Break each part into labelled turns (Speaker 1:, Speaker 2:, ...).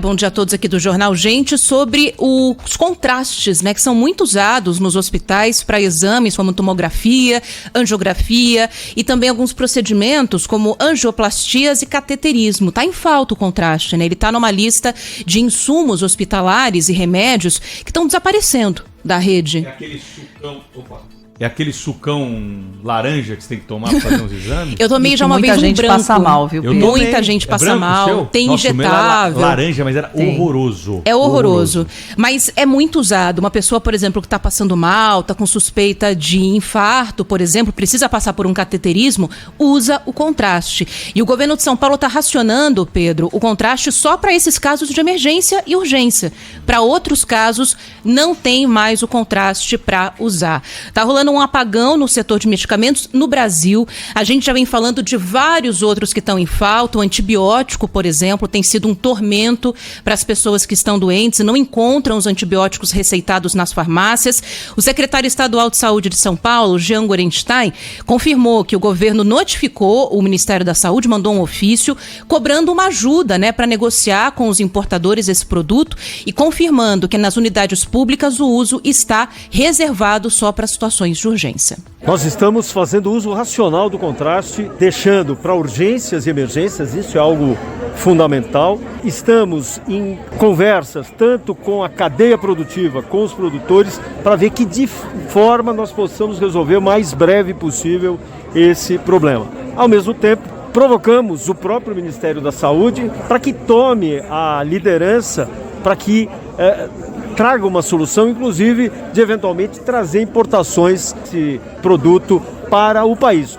Speaker 1: bom dia a todos aqui do Jornal Gente, sobre os contrastes, né, que são muito usados nos hospitais para exames como tomografia, angiografia e também alguns procedimentos como angioplastias e cateterismo. Está em falta o contraste, né? Ele está numa lista de insumos hospitalares e remédios que estão desaparecendo da rede.
Speaker 2: É aquele sucão... É aquele sucão laranja que você tem que tomar para fazer uns exames?
Speaker 1: Eu tomei já uma vez um branco.
Speaker 3: Muita gente passa mal, viu, Pedro?
Speaker 1: Muita gente passa mal. Tem injetável.
Speaker 2: Laranja, mas era horroroso.
Speaker 1: É horroroso. Mas é muito usado. Uma pessoa, por exemplo, que está passando mal, está com suspeita de infarto, por exemplo, precisa passar por um cateterismo, usa o contraste. E o governo de São Paulo está racionando, Pedro, o contraste só para esses casos de emergência e urgência. Para outros casos, não tem mais o contraste para usar. Está rolando um apagão no setor de medicamentos no Brasil. A gente já vem falando de vários outros que estão em falta. O antibiótico, por exemplo, tem sido um tormento para as pessoas que estão doentes e não encontram os antibióticos receitados nas farmácias. O secretário estadual de Saúde de São Paulo, Jean Gorenstein, confirmou que o governo notificou o Ministério da Saúde, mandou um ofício cobrando uma ajuda, né, para negociar com os importadores esse produto e confirmando que nas unidades públicas o uso está reservado só para situações de urgência.
Speaker 4: Nós estamos fazendo uso racional do contraste, deixando para urgências e emergências, isso é algo fundamental. Estamos em conversas tanto com a cadeia produtiva, com os produtores, para ver que de forma nós possamos resolver o mais breve possível esse problema. Ao mesmo tempo, provocamos o próprio Ministério da Saúde para que tome a liderança, para que traga uma solução, inclusive, de eventualmente trazer importações desse produto para o país.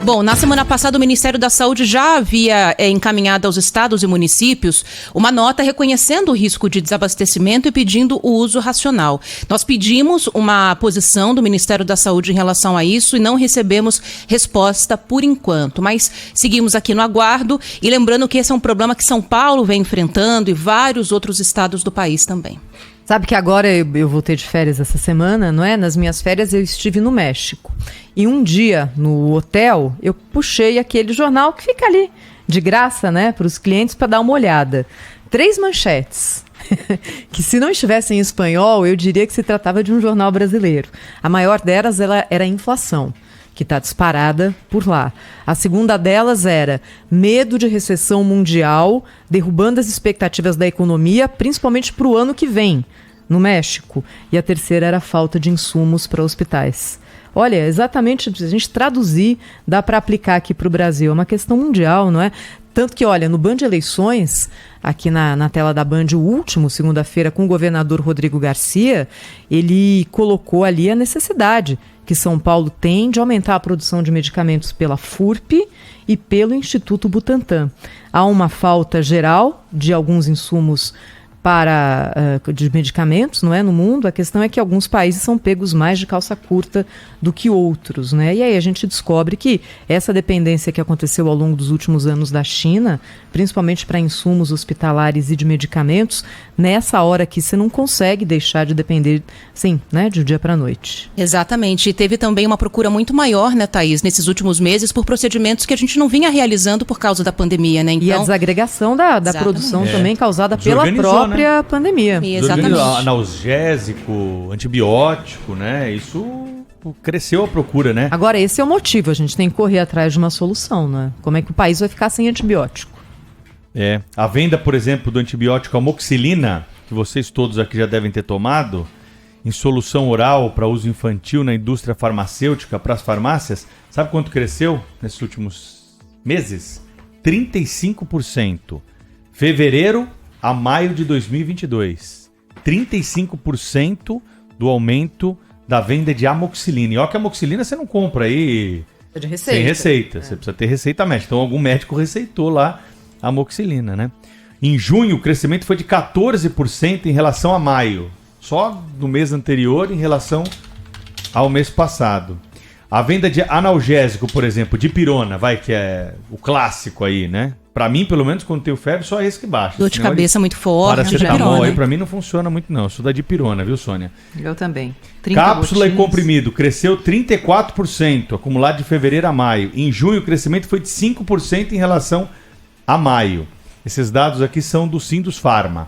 Speaker 1: Bom, na semana passada o Ministério da Saúde já havia encaminhado aos estados e municípios uma nota reconhecendo o risco de desabastecimento e pedindo o uso racional. Nós pedimos uma posição do Ministério da Saúde em relação a isso e não recebemos resposta por enquanto, mas seguimos aqui no aguardo e lembrando que esse é um problema que São Paulo vem enfrentando e vários outros estados do país também.
Speaker 3: Sabe que agora eu voltei de férias essa semana, não é? Nas minhas férias eu estive no México. E um dia, no hotel, eu puxei aquele jornal que fica ali, de graça, né, para os clientes, para dar uma olhada. 3 manchetes, que se não estivessem em espanhol, eu diria que se tratava de um jornal brasileiro. A maior delas era a inflação, que está disparada por lá. A segunda delas era medo de recessão mundial, derrubando as expectativas da economia, principalmente para o ano que vem, no México. E a terceira era a falta de insumos para hospitais. Olha, exatamente, se a gente traduzir, dá para aplicar aqui para o Brasil. É uma questão mundial, não é? Tanto que, olha, no Band Eleições, aqui na tela da Band, o último, segunda-feira, com o governador Rodrigo Garcia, ele colocou ali a necessidade que São Paulo tem de aumentar a produção de medicamentos pela FURP e pelo Instituto Butantan. Há uma falta geral de alguns insumos de medicamentos, não é, no mundo. A questão é que alguns países são pegos mais de calça curta do que outros, né? E aí a gente descobre que essa dependência que aconteceu ao longo dos últimos anos da China, principalmente para insumos hospitalares e de medicamentos, nessa hora aqui você não consegue deixar de depender, sim, né, de um dia para a noite.
Speaker 1: Exatamente. E teve também uma procura muito maior, né, Thaís, nesses últimos meses por procedimentos que a gente não vinha realizando por causa da pandemia, né? Então,
Speaker 3: e a desagregação da produção também causada pela própria pandemia.
Speaker 1: Exatamente.
Speaker 2: Analgésico, antibiótico, né? Isso cresceu a procura, né?
Speaker 3: Agora, esse é o motivo. A gente tem que correr atrás de uma solução, né? Como é que o país vai ficar sem antibiótico?
Speaker 2: A venda, por exemplo, do antibiótico amoxicilina, que vocês todos aqui já devem ter tomado, em solução oral para uso infantil na indústria farmacêutica, para as farmácias, sabe quanto cresceu nesses últimos meses? 35%. Fevereiro a maio de 2022, 35% do aumento da venda de amoxicilina. E olha que a amoxicilina você não compra aí
Speaker 3: de receita.
Speaker 2: Sem receita. Você precisa ter receita médica. Então algum médico receitou lá a amoxicilina, né? Em junho o crescimento foi de 14% em relação a maio. Só no mês anterior em relação ao mês passado. A venda de analgésico, por exemplo, dipirona, que é o clássico aí, né? Pra mim, pelo menos, quando tenho febre, só esse que baixa.
Speaker 1: Dor de cabeça muito forte.
Speaker 2: Paracetamol aí pra mim não funciona muito não. Eu sou da dipirona, viu, Sônia?
Speaker 3: Eu também.
Speaker 2: Cápsula e comprimido cresceu 34%, acumulado de fevereiro a maio. Em junho o crescimento foi de 5% em relação a maio. Esses dados aqui são do Sindusfarma.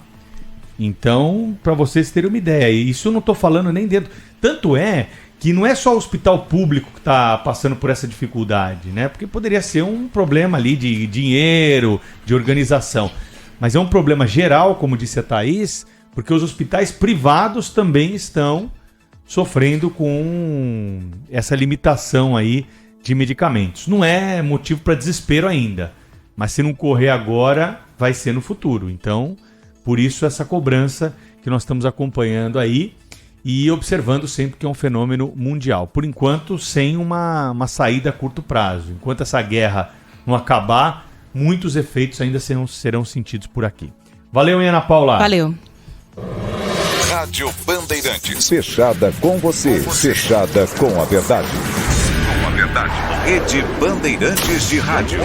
Speaker 2: Então, para vocês terem uma ideia, e isso eu não estou falando nem dentro. Tanto é que não é só o hospital público que está passando por essa dificuldade, né? Porque poderia ser um problema ali de dinheiro, de organização. Mas é um problema geral, como disse a Thaís, porque os hospitais privados também estão sofrendo com essa limitação aí de medicamentos. Não é motivo para desespero ainda, mas se não correr agora, vai ser no futuro. Então, por isso essa cobrança que nós estamos acompanhando aí e observando sempre que é um fenômeno mundial. Por enquanto, sem uma saída a curto prazo. Enquanto essa guerra não acabar, muitos efeitos ainda serão sentidos por aqui. Valeu, Ana Paula.
Speaker 1: Valeu.
Speaker 5: Rádio Bandeirantes.
Speaker 6: Fechada com você. Fechada com a verdade.
Speaker 5: Com a verdade. Rede Bandeirantes de Rádio.